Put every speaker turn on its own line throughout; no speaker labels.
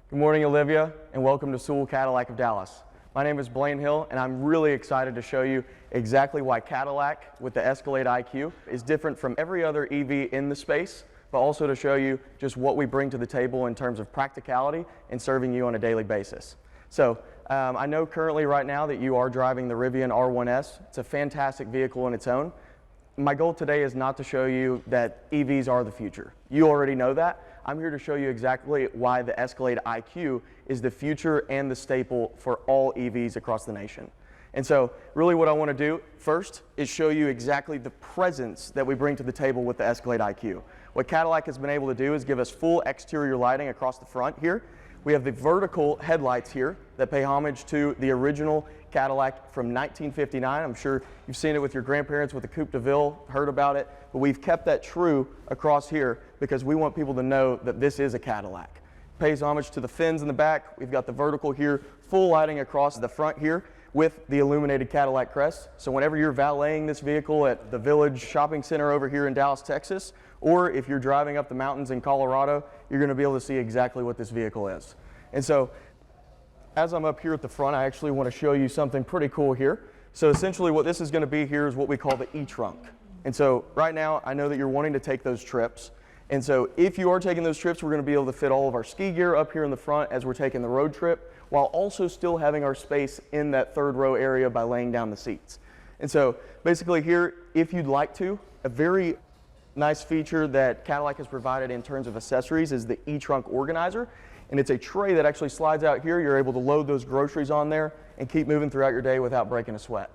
Good morning, Olivia, and welcome to Sewell Cadillac of Dallas. My name is Blaine Hill, and I'm really excited to show you exactly why Cadillac with the Escalade IQ is different from every other EV in the space, but also to show you just what we bring to the table in terms of practicality and serving you on a daily basis. So I know currently right now that you are driving the Rivian R1S. It's a fantastic vehicle in its own. My goal today is not to show you that EVs are the future. You already know that. I'm here to show you exactly why the Escalade IQ is the future and the staple for all EVs across the nation. And so really what I want to do first is show you exactly the presence that we bring to the table with the Escalade IQ. What Cadillac has been able to do is give us full exterior lighting across the front here. We have the vertical headlights here that pay homage to the original Cadillac from 1959. I'm sure you've seen it with your grandparents with the Coupe de Ville, heard about it, but we've kept that true across here because we want people to know that this is a Cadillac. It pays homage to the fins in the back. We've got the vertical here, full lighting across the front here with the illuminated Cadillac crest. So whenever you're valeting this vehicle at the Village Shopping Center over here in Dallas, Texas, or if you're driving up the mountains in Colorado, you're going to be able to see exactly what this vehicle is. And so as I'm up here at the front, I actually want to show you something pretty cool here. So essentially what this is going to be here is what we call the e-trunk. And so right now I know that you're wanting to take those trips. And so if you are taking those trips, we're going to be able to fit all of our ski gear up here in the front as we're taking the road trip, while also still having our space in that third row area by laying down the seats. And so basically here, if you'd like to, a very nice feature that Cadillac has provided in terms of accessories is the e-trunk organizer. And it's a tray that actually slides out here. You're able to load those groceries on there and keep moving throughout your day without breaking a sweat.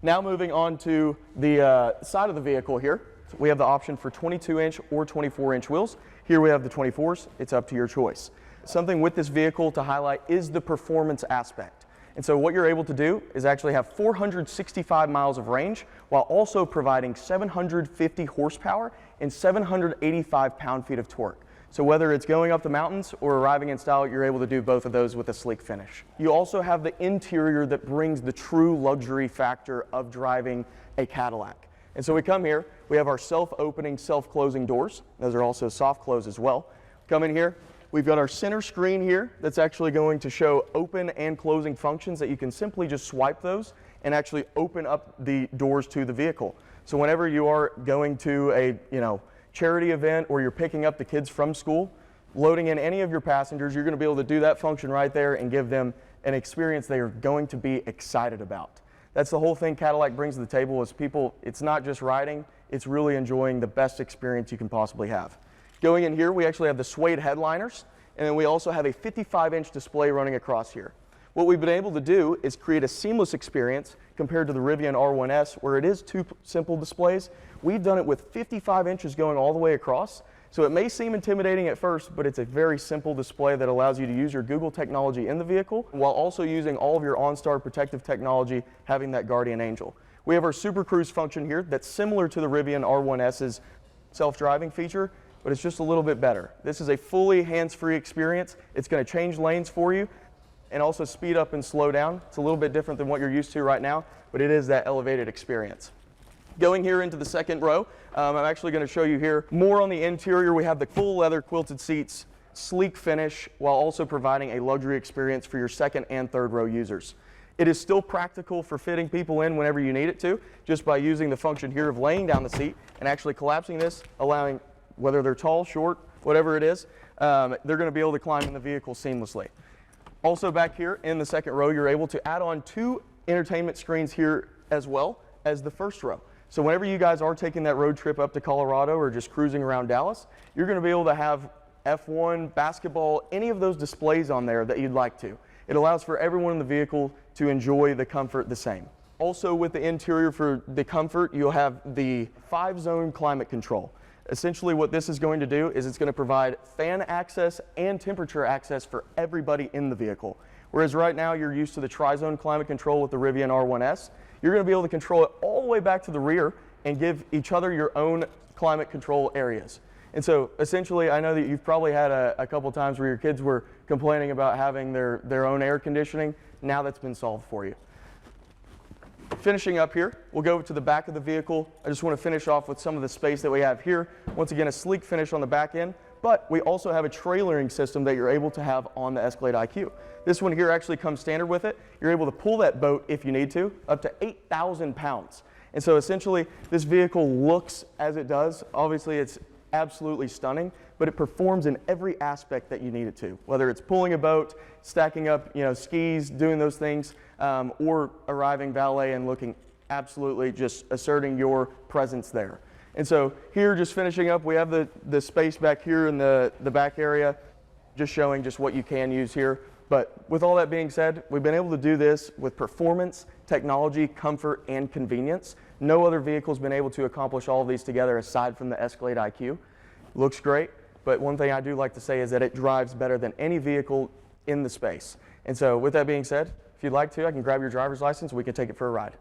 Now moving on to the side of the vehicle here. So we have the option for 22-inch or 24-inch wheels. Here we have the 24s. It's up to your choice. Something with this vehicle to highlight is the performance aspect. And so what you're able to do is actually have 465 miles of range while also providing 750 horsepower and 785 pound-feet of torque. So whether it's going up the mountains or arriving in style, you're able to do both of those with a sleek finish. You also have the interior that brings the true luxury factor of driving a Cadillac. And so we come here, we have our self-opening, self-closing doors. Those are also soft close as well. Come in here, we've got our center screen here that's actually going to show open and closing functions that you can simply just swipe those and actually open up the doors to the vehicle. So whenever you are going to a, charity event or you're picking up the kids from school, loading in any of your passengers, you're going to be able to do that function right there and give them an experience they are going to be excited about. That's the whole thing Cadillac brings to the table is people, it's not just riding, it's really enjoying the best experience you can possibly have. Going in here, we actually have the suede headliners, and then we also have a 55-inch display running across here. What we've been able to do is create a seamless experience compared to the Rivian R1S, where it is two simple displays. We've done it with 55 inches going all the way across. So it may seem intimidating at first, but it's a very simple display that allows you to use your Google technology in the vehicle while also using all of your OnStar protective technology, having that Guardian Angel. We have our Super Cruise function here that's similar to the Rivian R1S's self-driving feature, but it's just a little bit better. This is a fully hands-free experience. It's going to change lanes for you and also speed up and slow down. It's a little bit different than what you're used to right now, but it is that elevated experience. Going here into the second row, I'm actually going to show you here more on the interior. We have the full leather quilted seats, sleek finish, while also providing a luxury experience for your second and third row users. It is still practical for fitting people in whenever you need it to, just by using the function here of laying down the seat and actually collapsing this, allowing, whether they're tall, short, whatever it is, they're going to be able to climb in the vehicle seamlessly. Also back here in the second row, you're able to add on two entertainment screens here as well as the first row. So whenever you guys are taking that road trip up to Colorado or just cruising around Dallas, you're going to be able to have F1, basketball, any of those displays on there that you'd like to. It allows for everyone in the vehicle to enjoy the comfort the same. Also with the interior for the comfort, you'll have the 5-zone climate control. Essentially what this is going to do is it's going to provide fan access and temperature access for everybody in the vehicle. Whereas right now you're used to the tri-zone climate control with the Rivian R1S, you're going to be able to control it all the way back to the rear and give each other your own climate control areas. And so essentially, I know that you've probably had a couple times where your kids were complaining about having their own air conditioning. Now that's been solved for you. Finishing up here, we'll go to the back of the vehicle. I just want to finish off with some of the space that we have here. Once again, a sleek finish on the back end, but we also have a trailering system that you're able to have on the Escalade IQ. This one here actually comes standard with it. You're able to pull that boat, if you need to, up to 8,000 pounds. And so essentially, this vehicle looks as it does. Obviously, it's absolutely stunning, but it performs in every aspect that you need it to, whether it's pulling a boat, stacking up skis, doing those things, or arriving valet and looking absolutely just asserting your presence there. And so here, just finishing up, we have the space back here in the back area, just showing just what you can use here. But with all that being said, we've been able to do this with performance, technology, comfort, and convenience. No other vehicle's been able to accomplish all of these together aside from the Escalade IQ. Looks great, but one thing I do like to say is that it drives better than any vehicle in the space. And so with that being said, if you'd like to, I can grab your driver's license and we can take it for a ride.